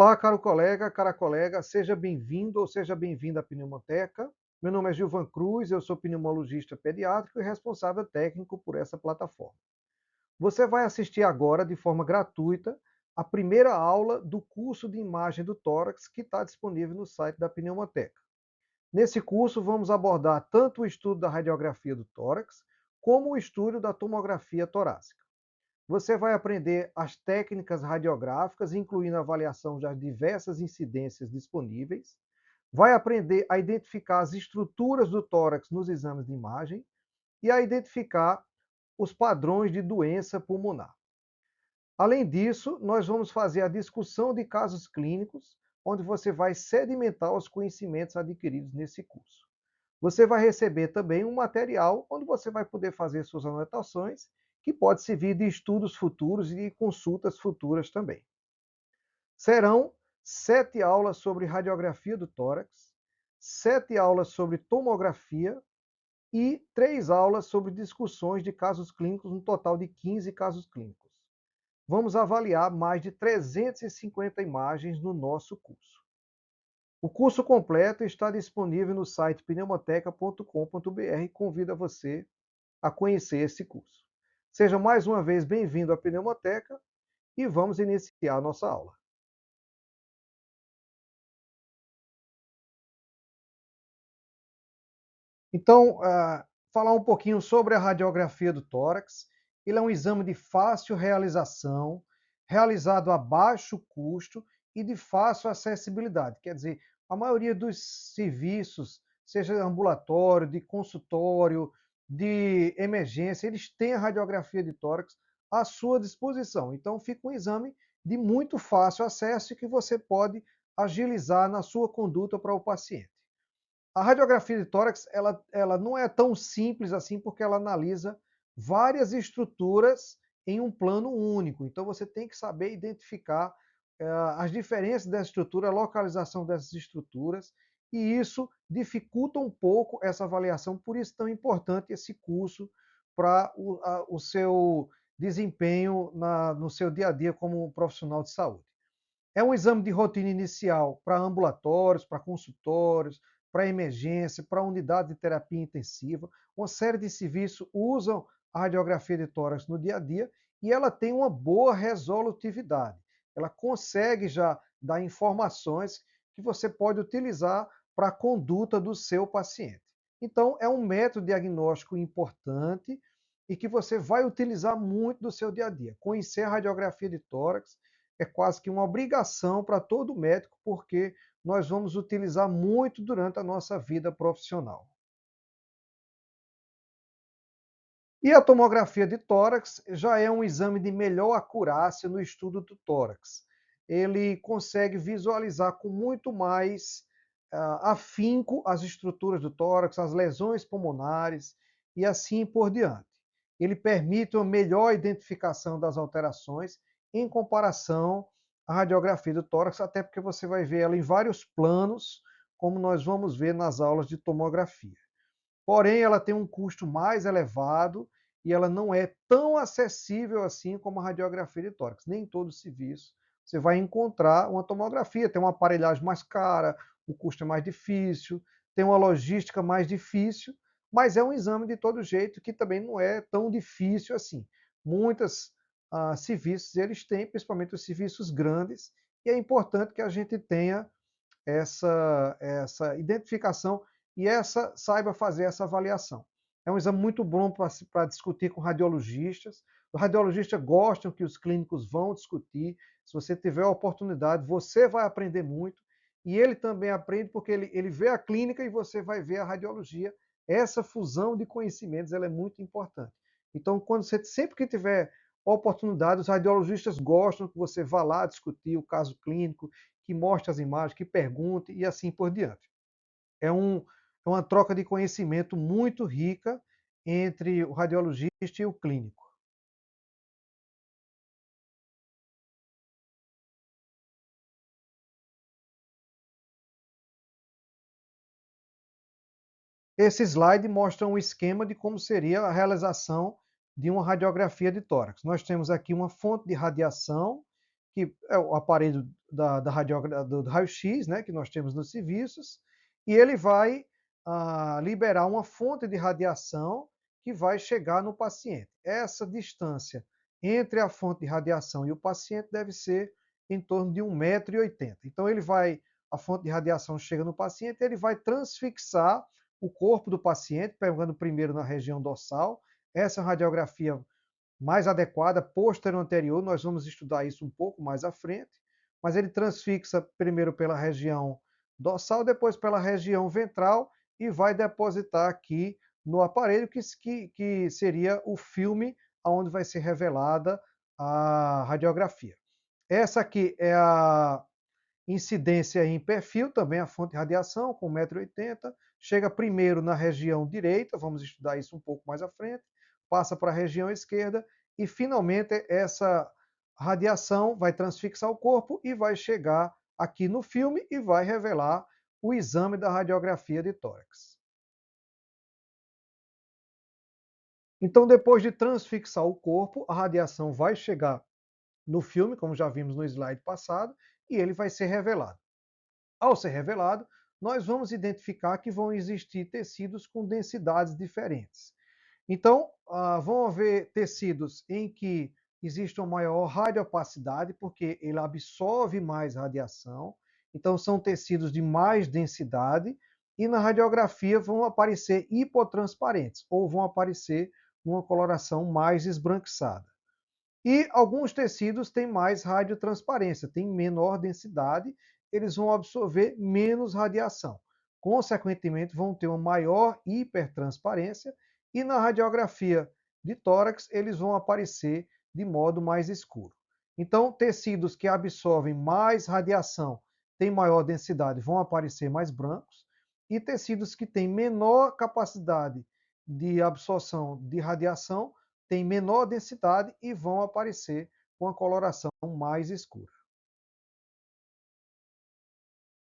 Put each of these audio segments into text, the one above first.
Olá, caro colega, cara colega, seja bem-vindo ou seja bem-vinda à Pneumoteca. Meu nome é Gilvan Cruz, eu sou pneumologista pediátrico e responsável técnico por essa plataforma. Você vai assistir agora, de forma gratuita, a primeira aula do curso de imagem do tórax que está disponível no site da Pneumoteca. Nesse curso, vamos abordar tanto o estudo da radiografia do tórax, como o estudo da tomografia torácica. Você vai aprender as técnicas radiográficas, incluindo a avaliação das diversas incidências disponíveis. Vai aprender a identificar as estruturas do tórax nos exames de imagem e a identificar os padrões de doença pulmonar. Além disso, nós vamos fazer a discussão de casos clínicos, onde você vai sedimentar os conhecimentos adquiridos nesse curso. Você vai receber também um material onde você vai poder fazer suas anotações, que pode servir de estudos futuros e de consultas futuras também. Serão 7 aulas sobre radiografia do tórax, 7 aulas sobre tomografia e 3 aulas sobre discussões de casos clínicos, um total de 15 casos clínicos. Vamos avaliar mais de 350 imagens no nosso curso. O curso completo está disponível no site pneumoteca.com.br e convido a você a conhecer esse curso. Seja mais uma vez bem-vindo à Pneumoteca e vamos iniciar a nossa aula. Então, falar um pouquinho sobre a radiografia do tórax. Ele é um exame de fácil realização, realizado a baixo custo e de fácil acessibilidade. Quer dizer, a maioria dos serviços, seja ambulatório, de consultório, de emergência, eles têm a radiografia de tórax à sua disposição. Então, fica um exame de muito fácil acesso e que você pode agilizar na sua conduta para o paciente. A radiografia de tórax, ela não é tão simples assim, porque ela analisa várias estruturas em um plano único. Então, você tem que saber identificar as diferenças dessa estrutura, a localização dessas estruturas, e isso dificulta um pouco essa avaliação. Por isso, tão importante esse curso para o seu desempenho no seu dia a dia como profissional de saúde. É um exame de rotina inicial para ambulatórios, para consultórios, para emergência, para unidade de terapia intensiva. Uma série de serviços usam a radiografia de tórax no dia a dia e ela tem uma boa resolutividade. Ela consegue já dar informações que você pode utilizar para a conduta do seu paciente. Então, é um método diagnóstico importante e que você vai utilizar muito no seu dia a dia. Conhecer a radiografia de tórax é quase que uma obrigação para todo médico, porque nós vamos utilizar muito durante a nossa vida profissional. E a tomografia de tórax já é um exame de melhor acurácia no estudo do tórax. Ele consegue visualizar com muito mais afinco as estruturas do tórax, as lesões pulmonares e assim por diante. Ele permite uma melhor identificação das alterações em comparação à radiografia do tórax, até porque você vai ver ela em vários planos, como nós vamos ver nas aulas de tomografia. Porém, ela tem um custo mais elevado e ela não é tão acessível assim como a radiografia de tórax. Nem em todo serviço você vai encontrar uma tomografia, tem uma aparelhagem mais cara, o custo é mais difícil, tem uma logística mais difícil, mas é um exame de todo jeito que também não é tão difícil assim. Muitos serviços eles têm, principalmente os serviços grandes, e é importante que a gente tenha essa identificação e saiba fazer essa avaliação. É um exame muito bom para discutir com radiologistas. Os radiologistas gostam que os clínicos vão discutir. Se você tiver a oportunidade, você vai aprender muito. E ele também aprende porque ele vê a clínica e você vai ver a radiologia. Essa fusão de conhecimentos ela é muito importante. Então, sempre que tiver oportunidade, os radiologistas gostam que você vá lá discutir o caso clínico, que mostre as imagens, que pergunte e assim por diante. É, é uma troca de conhecimento muito rica entre o radiologista e o clínico. Esse slide mostra um esquema de como seria a realização de uma radiografia de tórax. Nós temos aqui uma fonte de radiação que é o aparelho do raio-x, né, que nós temos nos serviços, e ele vai liberar uma fonte de radiação que vai chegar no paciente. Essa distância entre a fonte de radiação e o paciente deve ser em torno de 1,80 m. Então a fonte de radiação chega no paciente, ele vai transfixar o corpo do paciente, pegando primeiro na região dorsal. Essa é a radiografia mais adequada, posterior anterior, nós vamos estudar isso um pouco mais à frente, mas ele transfixa primeiro pela região dorsal, depois pela região ventral e vai depositar aqui no aparelho que seria o filme onde vai ser revelada a radiografia. Essa aqui é a incidência em perfil, também a fonte de radiação, com 1,80 m, chega primeiro na região direita, vamos estudar isso um pouco mais à frente, passa para a região esquerda e, finalmente, essa radiação vai transfixar o corpo e vai chegar aqui no filme e vai revelar o exame da radiografia de tórax. Então, depois de transfixar o corpo, a radiação vai chegar no filme, como já vimos no slide passado, e ele vai ser revelado. Ao ser revelado, nós vamos identificar que vão existir tecidos com densidades diferentes. Então, vão haver tecidos em que existe uma maior radiopacidade, porque ele absorve mais radiação. Então, são tecidos de mais densidade. E na radiografia vão aparecer hipotransparentes, ou vão aparecer uma coloração mais esbranquiçada. E alguns tecidos têm mais radiotransparência, têm menor densidade, eles vão absorver menos radiação. Consequentemente, vão ter uma maior hipertransparência e na radiografia de tórax eles vão aparecer de modo mais escuro. Então, tecidos que absorvem mais radiação, têm maior densidade, vão aparecer mais brancos, e tecidos que têm menor capacidade de absorção de radiação têm menor densidade e vão aparecer com a coloração mais escura.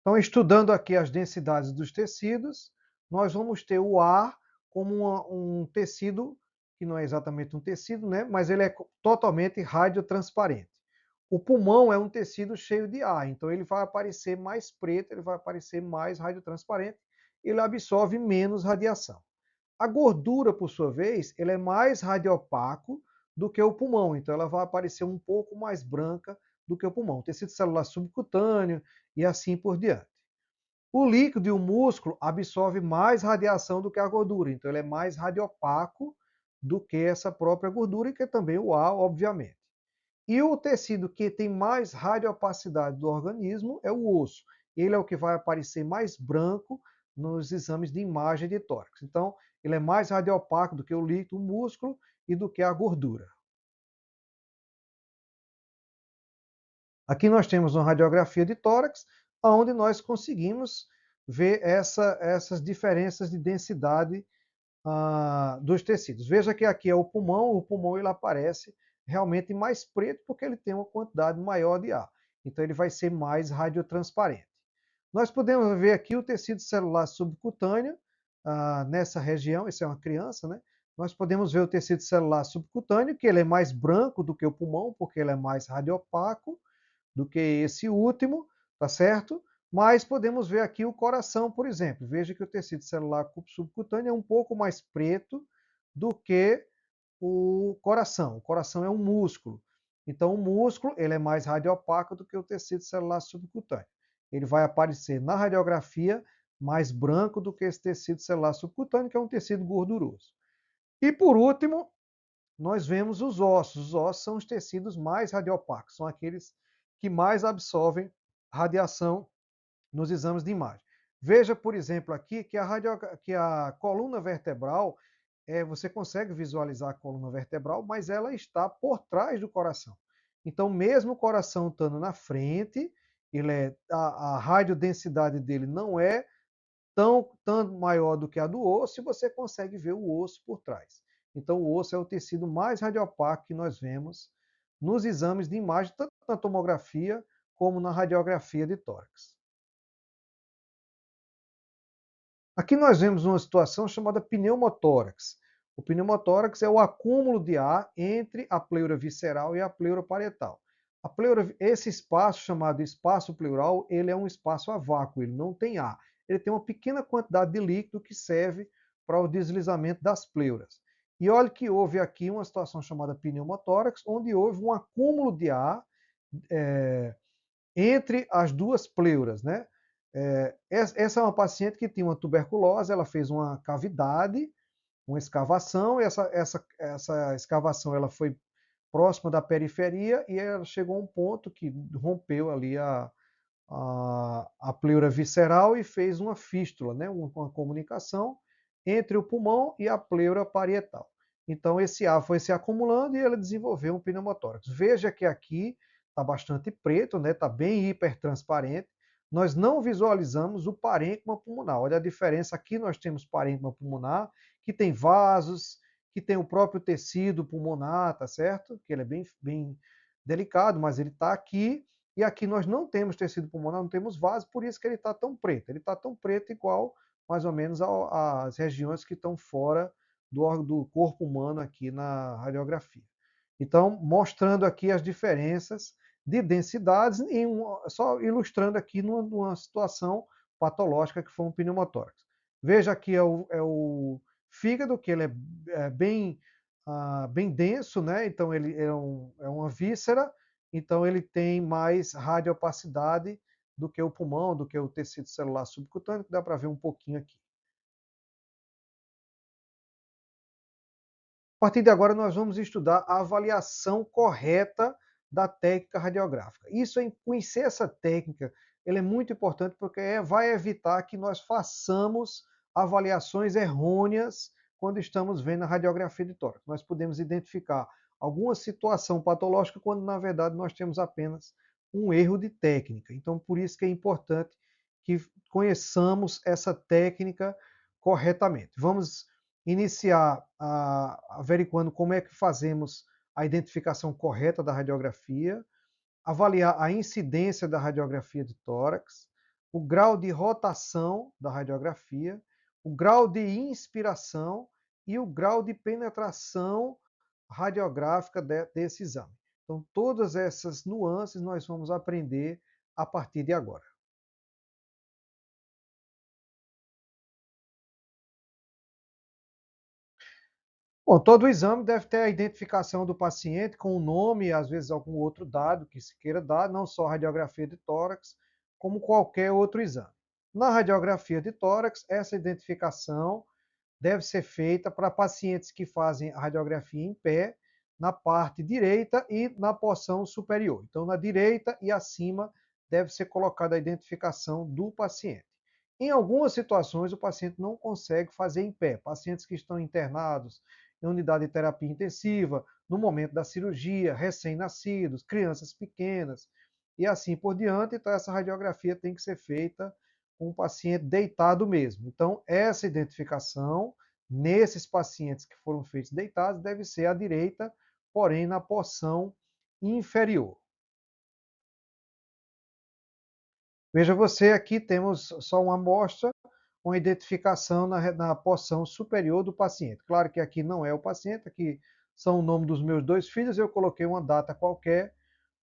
Então, estudando aqui as densidades dos tecidos, nós vamos ter o ar como um tecido, que não é exatamente um tecido, né? Mas ele é totalmente radiotransparente. O pulmão é um tecido cheio de ar, então ele vai aparecer mais preto, ele vai aparecer mais radiotransparente, ele absorve menos radiação. A gordura, por sua vez, ele é mais radiopaco do que o pulmão, então ela vai aparecer um pouco mais branca do que o pulmão. Tecido celular subcutâneo e assim por diante. O líquido e o músculo absorvem mais radiação do que a gordura, então ele é mais radiopaco do que essa própria gordura e que também o ar, obviamente. E o tecido que tem mais radiopacidade do organismo é o osso. Ele é o que vai aparecer mais branco nos exames de imagem de tórax. Então, ele é mais radiopaco do que o líquido, o músculo e do que a gordura. Aqui nós temos uma radiografia de tórax, onde nós conseguimos ver essas diferenças de densidade dos tecidos. Veja que aqui é o pulmão ele aparece realmente mais preto porque ele tem uma quantidade maior de ar. Então ele vai ser mais radiotransparente. Nós podemos ver aqui o tecido celular subcutâneo nessa região, isso é uma criança, né? Nós podemos ver o tecido celular subcutâneo, que ele é mais branco do que o pulmão, porque ele é mais radiopaco do que esse último, tá certo? Mas podemos ver aqui o coração, por exemplo. Veja que o tecido celular subcutâneo é um pouco mais preto do que o coração. O coração é um músculo. Então, o músculo ele é mais radiopaco do que o tecido celular subcutâneo. Ele vai aparecer na radiografia mais branco do que esse tecido celular subcutâneo, que é um tecido gorduroso. E, por último, nós vemos os ossos. Os ossos são os tecidos mais radiopacos, são aqueles que mais absorvem radiação nos exames de imagem. Veja, por exemplo, aqui que a coluna vertebral, você consegue visualizar a coluna vertebral, mas ela está por trás do coração. Então, mesmo o coração estando na frente, a radiodensidade dele não é tão maior do que a do osso, e você consegue ver o osso por trás. Então, o osso é o tecido mais radiopaco que nós vemos nos exames de imagem, tanto na tomografia como na radiografia de tórax. Aqui nós vemos uma situação chamada pneumotórax. O pneumotórax é o acúmulo de ar entre a pleura visceral e a pleura parietal. Esse espaço chamado espaço pleural, ele é um espaço a vácuo, ele não tem ar. Ele tem uma pequena quantidade de líquido que serve para o deslizamento das pleuras. E olha que houve aqui uma situação chamada pneumotórax, onde houve um acúmulo de ar é, entre as duas pleuras, né? Essa é uma paciente que tinha uma tuberculose, ela fez uma cavidade, uma escavação, e essa escavação ela foi próxima da periferia e ela chegou a um ponto que rompeu ali a pleura visceral e fez uma fístula, né? Uma comunicação entre o pulmão e a pleura parietal. Então esse ar foi se acumulando e ela desenvolveu um pneumotórax. Veja que aqui está bastante preto, né? Está bem hipertransparente. Nós não visualizamos o parênquima pulmonar. Olha a diferença, aqui nós temos parênquima pulmonar, que tem vasos, que tem o próprio tecido pulmonar, tá certo? Que ele é bem delicado, mas ele está aqui. E aqui nós não temos tecido pulmonar, não temos vaso, por isso que ele está tão preto. Ele está tão preto igual, mais ou menos, às regiões que estão fora do corpo humano aqui na radiografia. Então, mostrando aqui as diferenças de densidades, só ilustrando aqui numa situação patológica que foi um pneumotórax. Veja aqui é o fígado, que ele é bem denso, né? Então ele é uma víscera, então ele tem mais radiopacidade do que o pulmão, do que o tecido celular subcutâneo, que dá para ver um pouquinho aqui. A partir de agora, nós vamos estudar a avaliação correta da técnica radiográfica. Conhecer essa técnica, ele é muito importante porque vai evitar que nós façamos avaliações errôneas quando estamos vendo a radiografia de tórax. Nós podemos identificar alguma situação patológica quando, na verdade, nós temos apenas um erro de técnica. Então, por isso que é importante que conheçamos essa técnica corretamente. Vamos iniciar averiguando como é que fazemos a identificação correta da radiografia, avaliar a incidência da radiografia de tórax, o grau de rotação da radiografia, o grau de inspiração e o grau de penetração radiográfica desse exame. Então, todas essas nuances nós vamos aprender a partir de agora. Bom, todo exame deve ter a identificação do paciente com o nome e às vezes algum outro dado que se queira dar, não só a radiografia de tórax, como qualquer outro exame. Na radiografia de tórax, essa identificação deve ser feita para pacientes que fazem a radiografia em pé, na parte direita e na porção superior. Então, na direita e acima deve ser colocada a identificação do paciente. Em algumas situações, o paciente não consegue fazer em pé. Pacientes que estão internados em unidade de terapia intensiva, no momento da cirurgia, recém-nascidos, crianças pequenas e assim por diante. Então, essa radiografia tem que ser feita com o paciente deitado mesmo. Então, essa identificação nesses pacientes que foram feitos deitados deve ser à direita, porém na porção inferior. Veja você, aqui temos só uma amostra, uma identificação na porção superior do paciente. Claro que aqui não é o paciente, aqui são o nome dos meus dois filhos, eu coloquei uma data qualquer,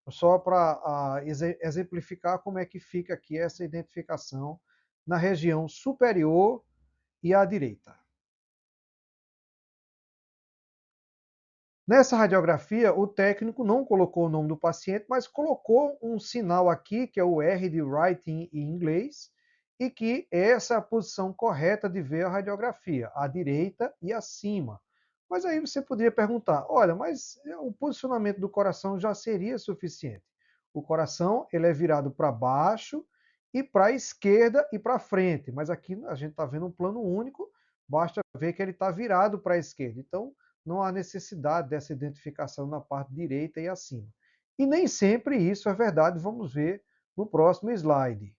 só para exemplificar como é que fica aqui essa identificação na região superior e à direita. Nessa radiografia, o técnico não colocou o nome do paciente, mas colocou um sinal aqui, que é o R de writing em inglês, e que essa é a posição correta de ver a radiografia, à direita e acima. Mas aí você poderia perguntar, olha, mas o posicionamento do coração já seria suficiente. O coração ele é virado para baixo e para a esquerda e para frente, mas aqui a gente está vendo um plano único, basta ver que ele está virado para a esquerda. Então, não há necessidade dessa identificação na parte direita e acima. E nem sempre isso é verdade, vamos ver no próximo slide.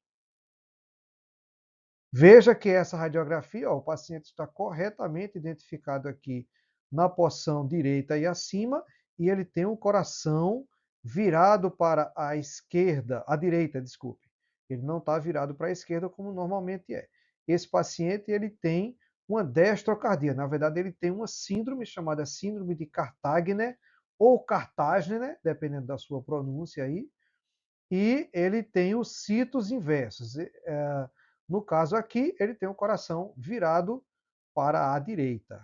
Veja que essa radiografia, ó, o paciente está corretamente identificado aqui na porção direita e acima, e ele tem um coração virado para a esquerda, a direita, desculpe. Ele não está virado para a esquerda como normalmente é. Esse paciente ele tem uma destrocardia, na verdade ele tem uma síndrome chamada síndrome de Cartagner ou Cartagine, né? Dependendo da sua pronúncia aí, e ele tem os sitos inversos. No caso aqui, ele tem o coração virado para a direita.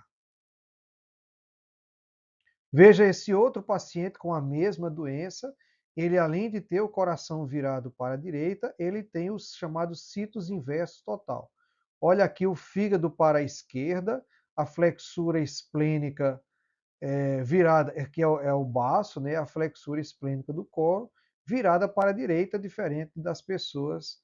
Veja esse outro paciente com a mesma doença, ele além de ter o coração virado para a direita, ele tem os chamados sitos inversos total. Olha aqui o fígado para a esquerda, a flexura esplênica virada, que é o baço, né, a flexura esplênica do colo, virada para a direita, diferente das pessoas,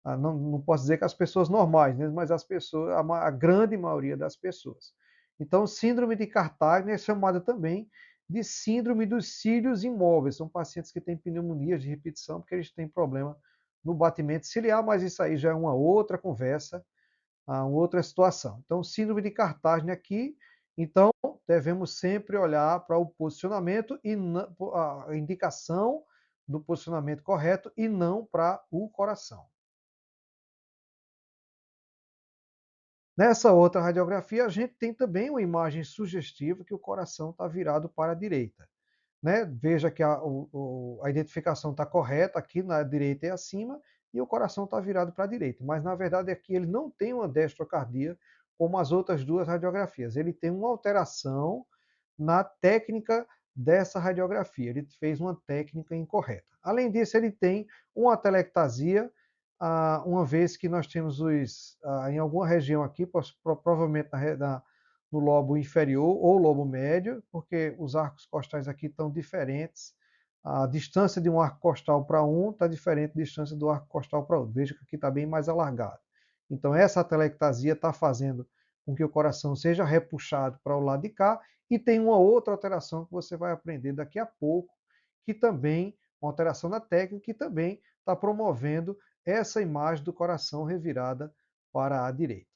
não posso dizer que as pessoas normais, né, mas as pessoas, a grande maioria das pessoas. Então, síndrome de Cartagena é chamada também de síndrome dos cílios imóveis. São pacientes que têm pneumonias de repetição porque eles têm problema no batimento ciliar, mas isso aí já é uma outra conversa, uma outra situação. Então, síndrome de Cartagena aqui, então devemos sempre olhar para o posicionamento e a indicação do posicionamento correto e não para o coração. Nessa outra radiografia, a gente tem também uma imagem sugestiva que o coração está virado para a direita. Né? Veja que a identificação está correta, aqui na direita é acima, e o coração está virado para a direita. Mas, na verdade, aqui ele não tem uma destrocardia, como as outras duas radiografias. Ele tem uma alteração na técnica dessa radiografia. Ele fez uma técnica incorreta. Além disso, ele tem uma atelectasia, uma vez que nós temos em alguma região aqui, provavelmente no lobo inferior ou lobo médio, porque os arcos costais aqui estão diferentes. A distância de um arco costal para um está diferente da distância do arco costal para outro. Veja que aqui está bem mais alargado. Então, essa atelectasia está fazendo com que o coração seja repuxado para o lado de cá, e tem uma outra alteração que você vai aprender daqui a pouco, que também, uma alteração na técnica, que também está promovendo essa imagem do coração revirada para a direita.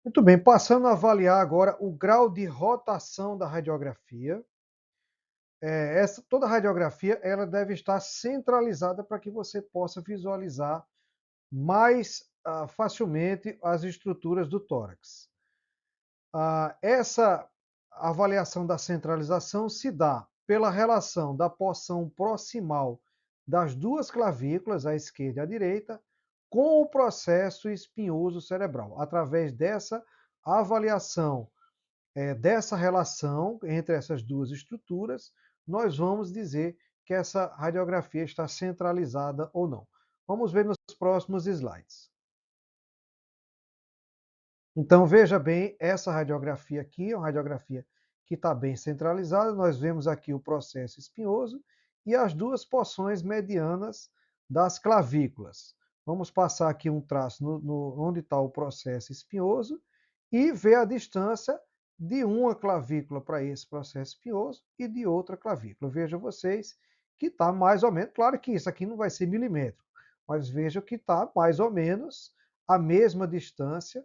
Muito bem, passando a avaliar agora o grau de rotação da radiografia. Toda radiografia ela deve estar centralizada para que você possa visualizar mais facilmente as estruturas do tórax. Essa avaliação da centralização se dá pela relação da porção proximal das duas clavículas, a esquerda e a direita, com o processo espinhoso cerebral. Através dessa avaliação, dessa relação entre essas duas estruturas, nós vamos dizer que essa radiografia está centralizada ou não. Vamos ver nos próximos slides. Então, veja bem, essa radiografia aqui é uma radiografia que está bem centralizada. Nós vemos aqui o processo espinhoso e as duas porções medianas das clavículas. Vamos passar aqui um traço onde está o processo espinhoso e ver a distância de uma clavícula para esse processo espinhoso e de outra clavícula. Vejam vocês que está mais ou menos, claro que isso aqui não vai ser milímetro, mas vejam que está mais ou menos a mesma distância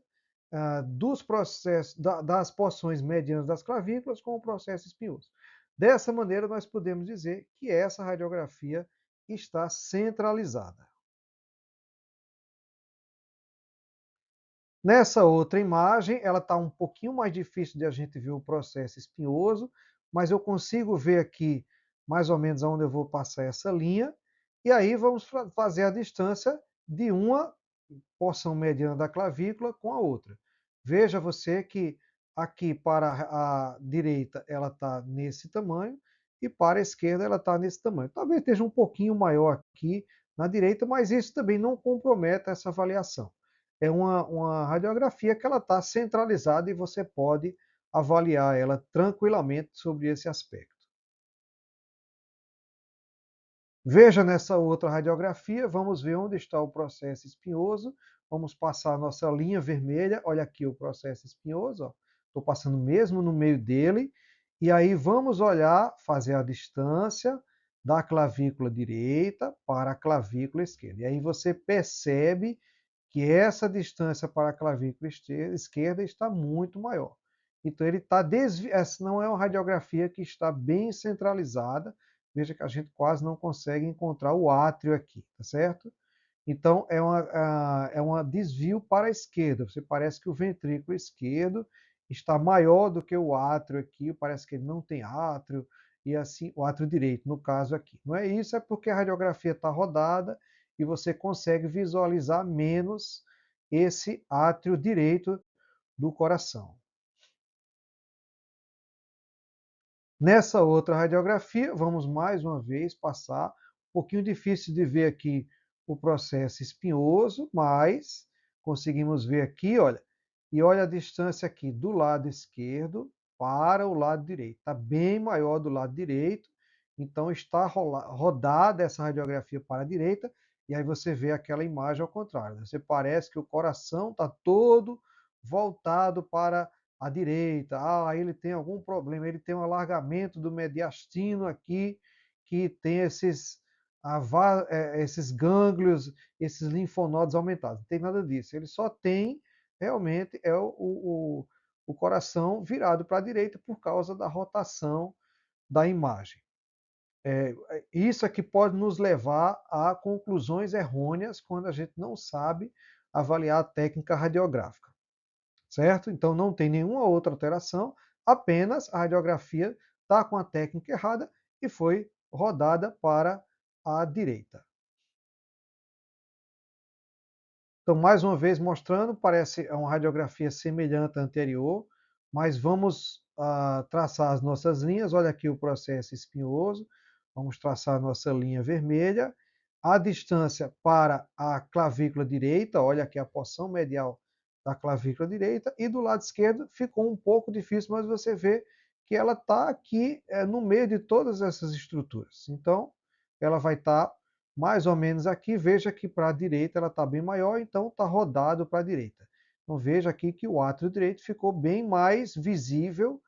dos processos, das porções medianas das clavículas com o processo espinhoso. Dessa maneira, nós podemos dizer que essa radiografia está centralizada. Nessa outra imagem, ela está um pouquinho mais difícil de a gente ver o processo espinhoso, mas eu consigo ver aqui mais ou menos onde eu vou passar essa linha, e aí vamos fazer a distância de uma porção mediana da clavícula com a outra. Veja você que aqui para a direita ela está nesse tamanho e para a esquerda ela está nesse tamanho. Talvez esteja um pouquinho maior aqui na direita, mas isso também não compromete essa avaliação. É uma radiografia que ela está centralizada e você pode avaliar ela tranquilamente sobre esse aspecto. Veja nessa outra radiografia, vamos ver onde está o processo espinhoso. Vamos passar a nossa linha vermelha. Olha aqui o processo espinhoso. Estou passando mesmo no meio dele. E aí vamos olhar, fazer a distância da clavícula direita para a clavícula esquerda. E aí você percebe que essa distância para a clavícula esquerda está muito maior. Então ele está desviado. Essa não é uma radiografia que está bem centralizada. Veja que a gente quase não consegue encontrar o átrio aqui, tá certo? Então, é um desvio para a esquerda. Você parece que o ventrículo esquerdo está maior do que o átrio aqui, parece que ele não tem átrio, e assim, o átrio direito, no caso aqui. Não é isso, é porque a radiografia está rodada e você consegue visualizar menos esse átrio direito do coração. Nessa outra radiografia, vamos mais uma vez passar, um pouquinho difícil de ver aqui o processo espinhoso, mas conseguimos ver aqui, olha, e olha a distância aqui do lado esquerdo para o lado direito. Está bem maior do lado direito, então está rodada essa radiografia para a direita, e aí você vê aquela imagem ao contrário. Você parece que o coração está todo voltado para à direita, ele tem algum problema, ele tem um alargamento do mediastino aqui, que tem esses gânglios, esses linfonodos aumentados. Não tem nada disso. Ele só tem, realmente, o coração virado para a direita por causa da rotação da imagem. Isso aqui pode nos levar a conclusões errôneas quando a gente não sabe avaliar a técnica radiográfica, certo? Então não tem nenhuma outra alteração, apenas a radiografia está com a técnica errada e foi rodada para a direita. Então, mais uma vez mostrando, parece uma radiografia semelhante à anterior, mas vamos traçar as nossas linhas. Olha aqui o processo espinhoso. Vamos traçar a nossa linha vermelha. A distância para a clavícula direita, olha aqui a porção medial da clavícula direita, e do lado esquerdo ficou um pouco difícil, mas você vê que ela está aqui no meio de todas essas estruturas. Então, ela vai estar mais ou menos aqui. Veja que para a direita ela está bem maior, então está rodado para a direita. Então veja aqui que o átrio direito ficou bem mais visível,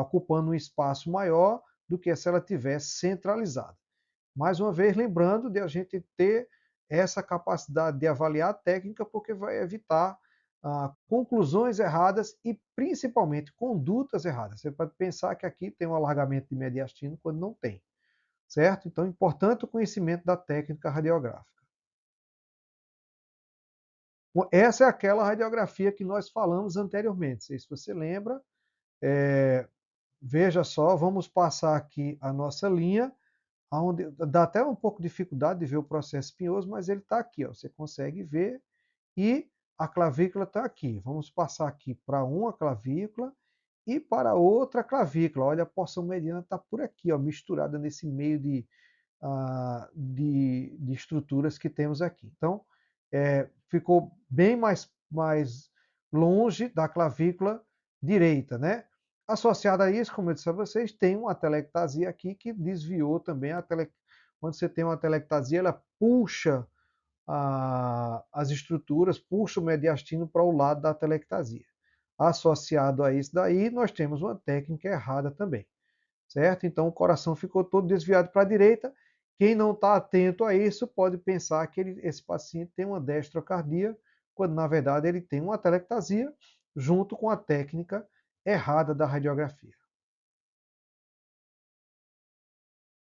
ocupando um espaço maior do que se ela tivesse centralizada. Mais uma vez, lembrando de a gente ter essa capacidade de avaliar a técnica, porque vai evitar conclusões erradas e principalmente condutas erradas. Você pode pensar que aqui tem um alargamento de mediastino quando não tem, certo? Então, é importante o conhecimento da técnica radiográfica. Essa é aquela radiografia que nós falamos anteriormente. Não sei se você lembra. Veja só, vamos passar aqui a nossa linha, onde dá até um pouco de dificuldade de ver o processo espinhoso, mas ele está aqui, ó, você consegue ver, e a clavícula está aqui. Vamos passar aqui para uma clavícula e para outra clavícula. Olha, a porção mediana está por aqui, ó, misturada nesse meio de estruturas que temos aqui. Então, ficou bem mais longe da clavícula direita, né? Associada a isso, como eu disse a vocês, tem uma telectasia aqui que desviou também quando você tem uma telectasia, ela puxa as estruturas, puxa o mediastino para o lado da telectasia. Associado a isso daí, nós temos uma técnica errada também, certo? Então o coração ficou todo desviado para a direita. Quem não está atento a isso pode pensar que esse paciente tem uma destrocardia, quando na verdade ele tem uma atelectasia junto com a técnica errada da radiografia.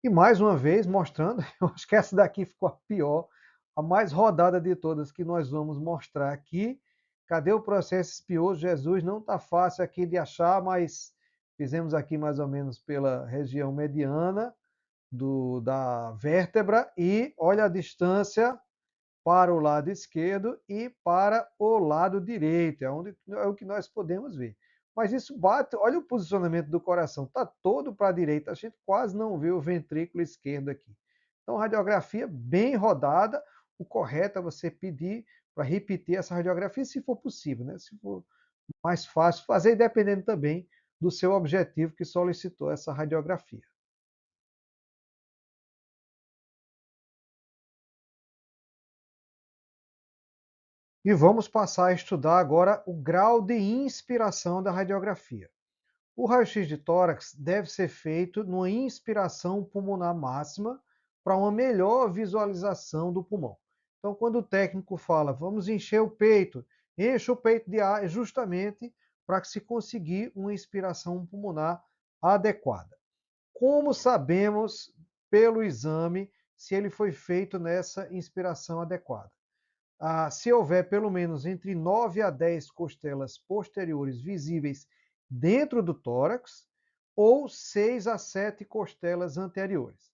E mais uma vez mostrando, eu acho que essa daqui ficou a pior, a mais rodada de todas que nós vamos mostrar aqui. Cadê o processo espinhoso? Jesus, não está fácil aqui de achar, mas fizemos aqui mais ou menos pela região mediana da vértebra, e olha a distância para o lado esquerdo e para o lado direito, é o que nós podemos ver. Mas isso bate, olha o posicionamento do coração, está todo para a direita, a gente quase não vê o ventrículo esquerdo aqui. Então, radiografia bem rodada, o correto é você pedir para repetir essa radiografia, se for possível, né? Se for mais fácil fazer, dependendo também do seu objetivo que solicitou essa radiografia. E vamos passar a estudar agora o grau de inspiração da radiografia. O raio-x de tórax deve ser feito numa inspiração pulmonar máxima para uma melhor visualização do pulmão. Então, quando o técnico fala, vamos encher o peito, enche o peito de ar, é justamente para que se conseguir uma inspiração pulmonar adequada. Como sabemos pelo exame se ele foi feito nessa inspiração adequada. Se houver pelo menos entre 9 a 10 costelas posteriores visíveis dentro do tórax, ou 6 a 7 costelas anteriores.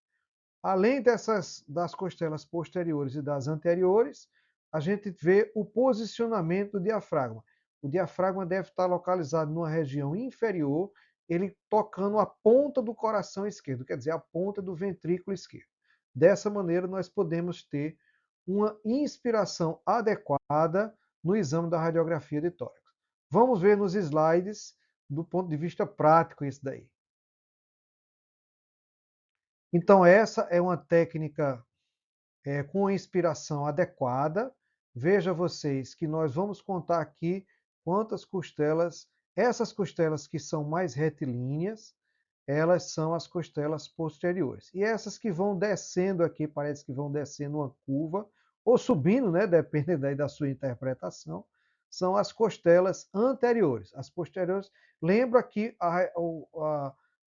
Além das costelas posteriores e das anteriores, a gente vê o posicionamento do diafragma. O diafragma deve estar localizado numa região inferior, ele tocando a ponta do coração esquerdo, quer dizer, a ponta do ventrículo esquerdo. Dessa maneira, nós podemos ter uma inspiração adequada no exame da radiografia de tórax. Vamos ver nos slides do ponto de vista prático isso daí. Então, essa é uma técnica com a inspiração adequada. Veja vocês que nós vamos contar aqui quantas costelas, essas costelas que são mais retilíneas, elas são as costelas posteriores. E essas que vão descendo aqui, parece que vão descendo uma curva, ou subindo, né, depende daí da sua interpretação, são as costelas anteriores. As posteriores, lembra que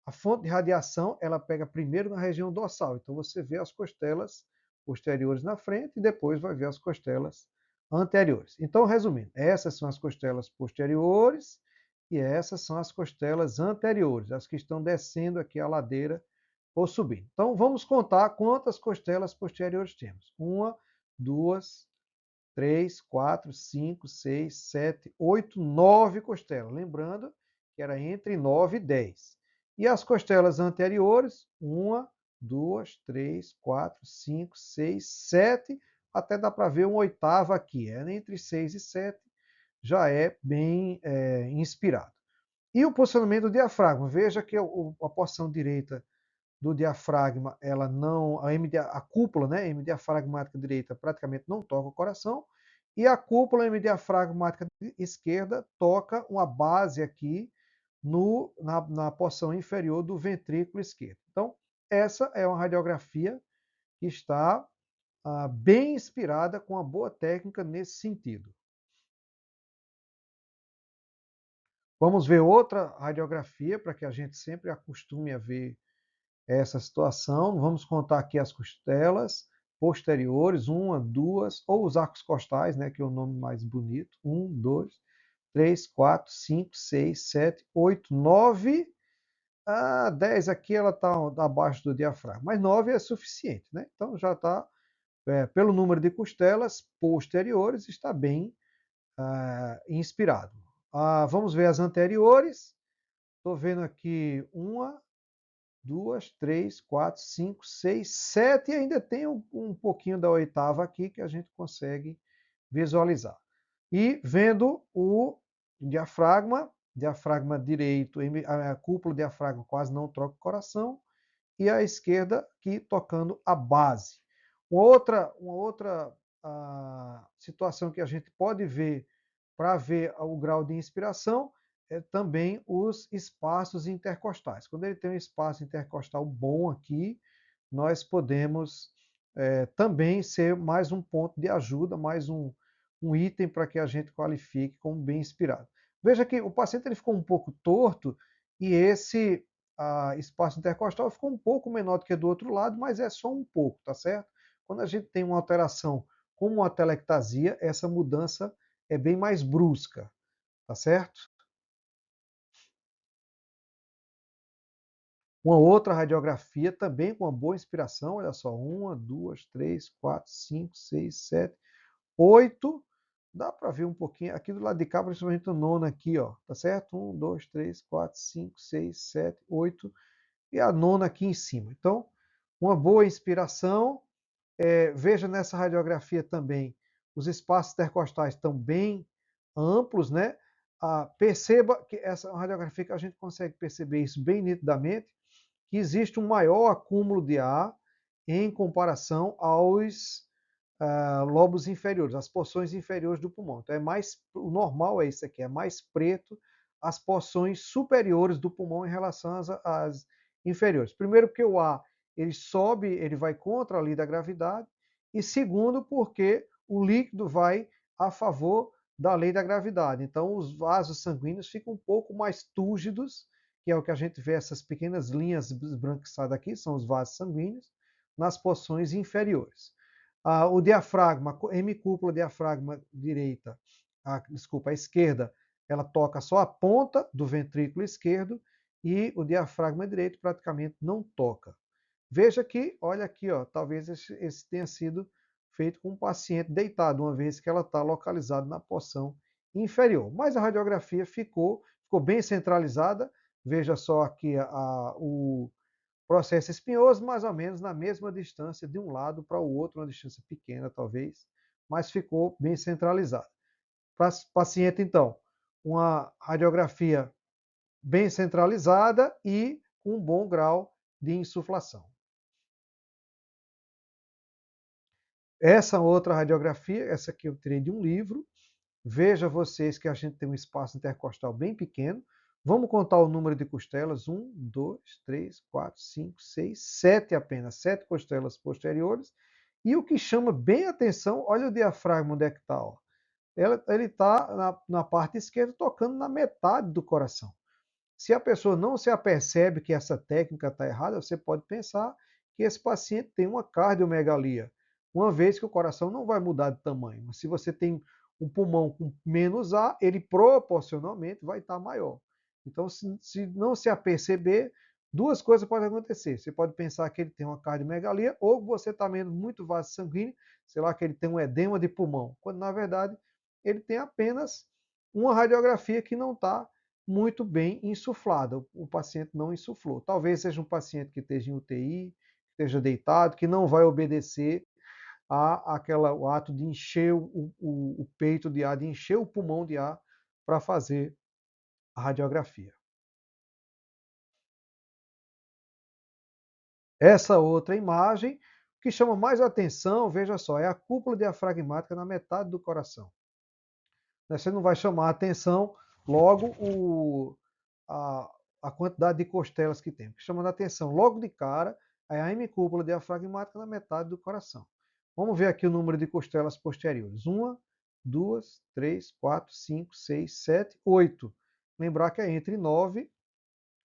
a fonte de radiação, ela pega primeiro na região dorsal. Então, você vê as costelas posteriores na frente e depois vai ver as costelas anteriores. Então, resumindo, essas são as costelas posteriores e essas são as costelas anteriores, as que estão descendo aqui a ladeira ou subindo. Então, vamos contar quantas costelas posteriores temos. 1, 2, 3, 4, 5, 6, 7, 8, 9 costelas. Lembrando que era entre 9 e 10. E as costelas anteriores, 1, 2, 3, 4, 5, 6, 7, até dá para ver uma oitava aqui. Entre 6 e 7 já é bem inspirado. E o posicionamento do diafragma. Veja que a porção direita do diafragma, ela não, a cúpula, né, hemidiafragmática direita praticamente não toca o coração, e a cúpula hemidiafragmática esquerda toca uma base aqui na porção inferior do ventrículo esquerdo. Então, essa é uma radiografia que está bem inspirada, com uma boa técnica nesse sentido. Vamos ver outra radiografia, para que a gente sempre acostume a ver essa situação. Vamos contar aqui as costelas posteriores, 1, 2, ou os arcos costais, né, que é o nome mais bonito. 1, 2, 3, 4, 5, 6, 7, 8, 9. 10 aqui ela está abaixo do diafragma, mas 9 é suficiente, né? Então já está, pelo número de costelas posteriores, está bem inspirado. Vamos ver as anteriores. Estou vendo aqui 1, 2, 3, 4, 5, 6, 7 e ainda tem um pouquinho da oitava aqui que a gente consegue visualizar. E vendo o diafragma direito, a cúpula do diafragma quase não troca o coração, e a esquerda aqui tocando a base. Uma outra situação que a gente pode ver para ver o grau de inspiração é também os espaços intercostais. Quando ele tem um espaço intercostal bom aqui, nós podemos também ser mais um ponto de ajuda, mais um item para que a gente qualifique como bem inspirado. Veja que o paciente ele ficou um pouco torto e esse espaço intercostal ficou um pouco menor do que do outro lado, mas é só um pouco, tá certo? Quando a gente tem uma alteração como uma atelectasia, essa mudança é bem mais brusca, tá certo? Uma outra radiografia também com uma boa inspiração, olha só, 1, 2, 3, 4, 5, 6, 7, 8. Dá para ver um pouquinho, aqui do lado de cá, principalmente o nono aqui, ó, tá certo? 1, 2, 3, 4, 5, 6, 7, 8 e a nona aqui em cima. Então, uma boa inspiração. Veja nessa radiografia também, os espaços intercostais estão bem amplos, né? Perceba que essa radiografia que a gente consegue perceber isso bem nitidamente, que existe um maior acúmulo de ar em comparação aos lobos inferiores, as porções inferiores do pulmão. Então, o normal é isso aqui, é mais preto as porções superiores do pulmão em relação às inferiores. Primeiro, porque o ar ele sobe, ele vai contra a lei da gravidade, e segundo, porque o líquido vai a favor da lei da gravidade. Então, os vasos sanguíneos ficam um pouco mais túrgidos, que é o que a gente vê essas pequenas linhas esbranquiçadas aqui, são os vasos sanguíneos, nas porções inferiores. O diafragma, hemicúpula diafragma direita, desculpa, a esquerda, ela toca só a ponta do ventrículo esquerdo e o diafragma direito praticamente não toca. Veja que, olha aqui, ó, talvez esse tenha sido feito com um paciente deitado, uma vez que ela está localizada na porção inferior. Mas a radiografia ficou bem centralizada. Veja só aqui o processo espinhoso, mais ou menos na mesma distância de um lado para o outro, uma distância pequena talvez, mas ficou bem centralizada. Para paciente, então, uma radiografia bem centralizada e com um bom grau de insuflação. Essa outra radiografia, essa aqui eu tirei de um livro. Veja vocês que a gente tem um espaço intercostal bem pequeno. Vamos contar o número de costelas. 1, 2, 3, 4, 5, 6, 7 apenas. 7 costelas posteriores. E o que chama bem a atenção, olha o diafragma onde é que está. Ele está na parte esquerda, tocando na metade do coração. Se a pessoa não se apercebe que essa técnica está errada, você pode pensar que esse paciente tem uma cardiomegalia, uma vez que o coração não vai mudar de tamanho. Mas se você tem um pulmão com menos ar, ele proporcionalmente vai estar maior. Então, se não se aperceber, duas coisas podem acontecer. Você pode pensar que ele tem uma cardiomegalia ou você está vendo muito vaso sanguíneo, sei lá, que ele tem um edema de pulmão, quando na verdade ele tem apenas uma radiografia que não está muito bem insuflada. O paciente não insuflou. Talvez seja um paciente que esteja em UTI, esteja deitado, que não vai obedecer o ato de encher o peito de ar, de encher o pulmão de ar para fazer a radiografia. Essa outra imagem, que chama mais atenção, veja só, é a cúpula diafragmática na metade do coração. Você não vai chamar a atenção logo a quantidade de costelas que tem. Chamando a atenção logo de cara é a hemicúpula diafragmática na metade do coração. Vamos ver aqui o número de costelas posteriores. 1, 2, 3, 4, 5, 6, 7, 8. Lembrar que é entre 9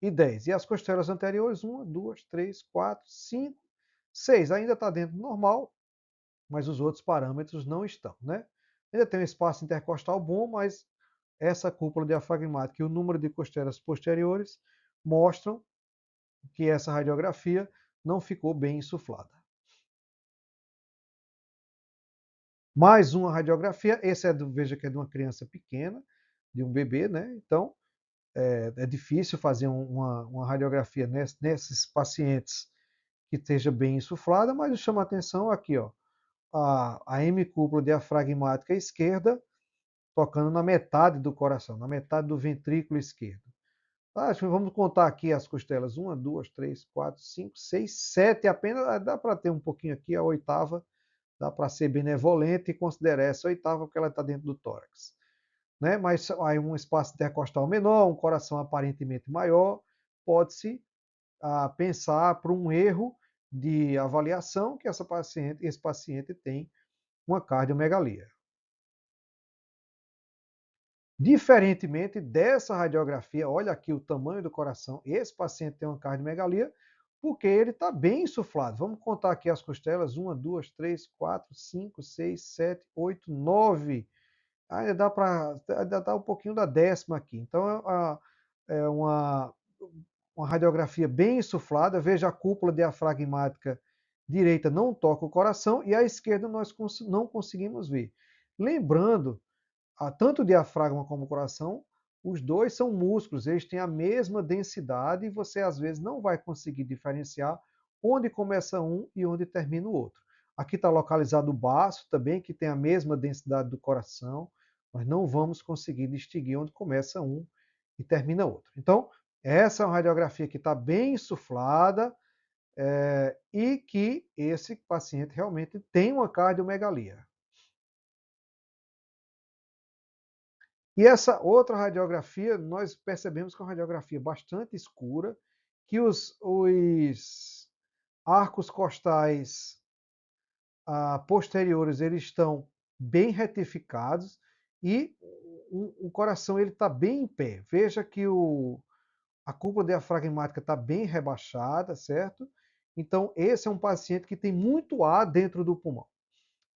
e 10. E as costelas anteriores, 1, 2, 3, 4, 5, 6. Ainda está dentro do normal, mas os outros parâmetros não estão, né? Ainda tem um espaço intercostal bom, mas essa cúpula diafragmática e o número de costelas posteriores mostram que essa radiografia não ficou bem insuflada. Mais uma radiografia, esse veja que é de uma criança pequena, de um bebê, né? Então, é difícil fazer uma radiografia nesses pacientes que esteja bem insuflada, mas chama a atenção aqui, ó, a hemicúpula diafragmática esquerda tocando na metade do coração, na metade do ventrículo esquerdo. Vamos contar aqui as costelas. 1, 2, 3, 4, 5, 6, 7 apenas. Dá para ter um pouquinho aqui, a oitava. Dá para ser benevolente e considerar essa oitava porque ela está dentro do tórax. Né? Mas aí um espaço intercostal menor, um coração aparentemente maior, pode-se pensar por um erro de avaliação que esse paciente tem uma cardiomegalia. Diferentemente dessa radiografia, olha aqui o tamanho do coração. Esse paciente tem uma cardiomegalia porque ele está bem insuflado. Vamos contar aqui as costelas: 1, 2, 3, 4, 5, 6, 7, 8, 9. Ainda dá um pouquinho da décima aqui. Então é uma radiografia bem insuflada. Veja a cúpula diafragmática direita não toca o coração e a esquerda nós não conseguimos ver. Lembrando, tanto o diafragma como o coração, os dois são músculos, eles têm a mesma densidade e você às vezes não vai conseguir diferenciar onde começa um e onde termina o outro. Aqui está localizado o baço também, que tem a mesma densidade do coração, mas não vamos conseguir distinguir onde começa um e termina outro. Então, essa é uma radiografia que está bem insuflada e que esse paciente realmente tem uma cardiomegalia. E essa outra radiografia, nós percebemos que é uma radiografia bastante escura, que os arcos costais posteriores eles estão bem retificados e o coração ele está bem em pé. Veja que a cúpula diafragmática está bem rebaixada, certo? Então, esse é um paciente que tem muito ar dentro do pulmão.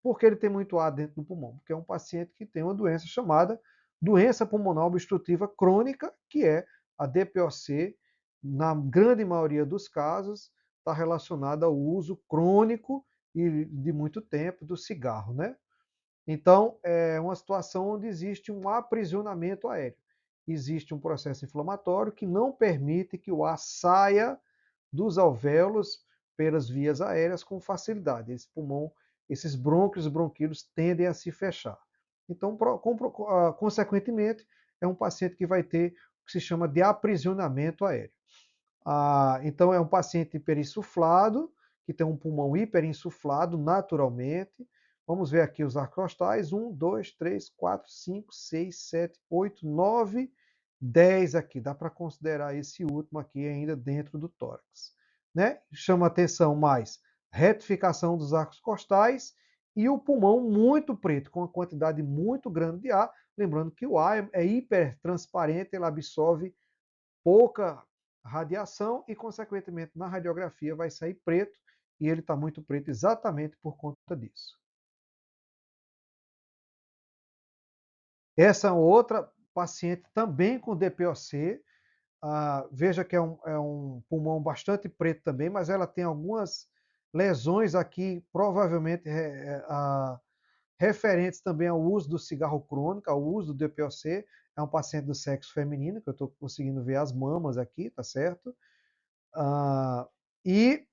Por que ele tem muito ar dentro do pulmão? Porque é um paciente que tem uma doença chamada doença pulmonar obstrutiva crônica, que é a DPOC, na grande maioria dos casos, está relacionada ao uso crônico e de muito tempo do cigarro, né? Então, é uma situação onde existe um aprisionamento aéreo. Existe um processo inflamatório que não permite que o ar saia dos alvéolos pelas vias aéreas com facilidade. Esse pulmão, esses brônquios e bronquíolos tendem a se fechar. Então, consequentemente, é um paciente que vai ter o que se chama de aprisionamento aéreo. Então, é um paciente hiperinsuflado, que tem um pulmão hiperinsuflado naturalmente. Vamos ver aqui os arcos costais. 1, 2, 3, 4, 5, 6, 7, 8, 9, 10 aqui. Dá para considerar esse último aqui ainda dentro do tórax. Né? Chama atenção mais retificação dos arcos costais e o pulmão muito preto, com uma quantidade muito grande de ar. Lembrando que o ar é hipertransparente, ele absorve pouca radiação e, consequentemente, na radiografia vai sair preto e ele está muito preto exatamente por conta disso. Essa é outra paciente também com DPOC. Veja que é um pulmão bastante preto também, mas ela tem algumas lesões aqui, provavelmente referentes também ao uso do cigarro crônico, ao uso do DPOC. É um paciente do sexo feminino, que eu estou conseguindo ver as mamas aqui, tá certo? Ah, e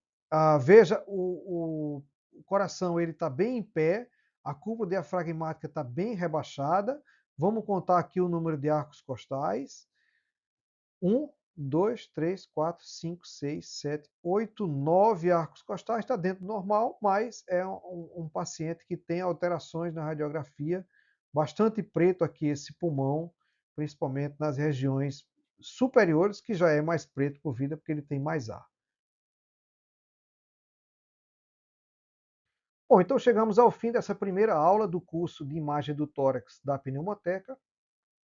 veja, o coração ele está bem em pé, a curva diafragmática está bem rebaixada. Vamos contar aqui o número de arcos costais. 1, 2, 3, 4, 5, 6, 7, 8, 9 arcos costais. Está dentro do normal, mas é um paciente que tem alterações na radiografia. Bastante preto aqui esse pulmão, principalmente nas regiões superiores, que já é mais preto por vida, porque ele tem mais ar. Bom, então chegamos ao fim dessa primeira aula do curso de imagem do tórax da pneumoteca.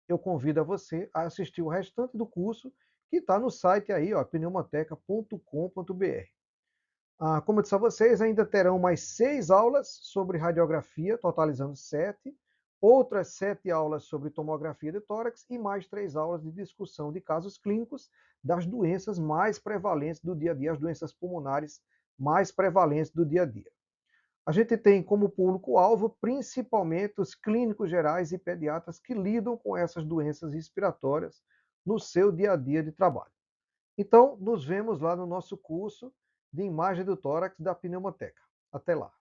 Eu convido a você a assistir o restante do curso, que está no site aí, ó, pneumoteca.com.br. Como eu disse a vocês, ainda terão mais 6 aulas sobre radiografia, totalizando 7, outras 7 aulas sobre tomografia de tórax e mais 3 aulas de discussão de casos clínicos das doenças mais prevalentes do dia a dia, as doenças pulmonares mais prevalentes do dia a dia. A gente tem como público-alvo principalmente os clínicos gerais e pediatras que lidam com essas doenças respiratórias no seu dia a dia de trabalho. Então, nos vemos lá no nosso curso de imagem do tórax da pneumoteca. Até lá.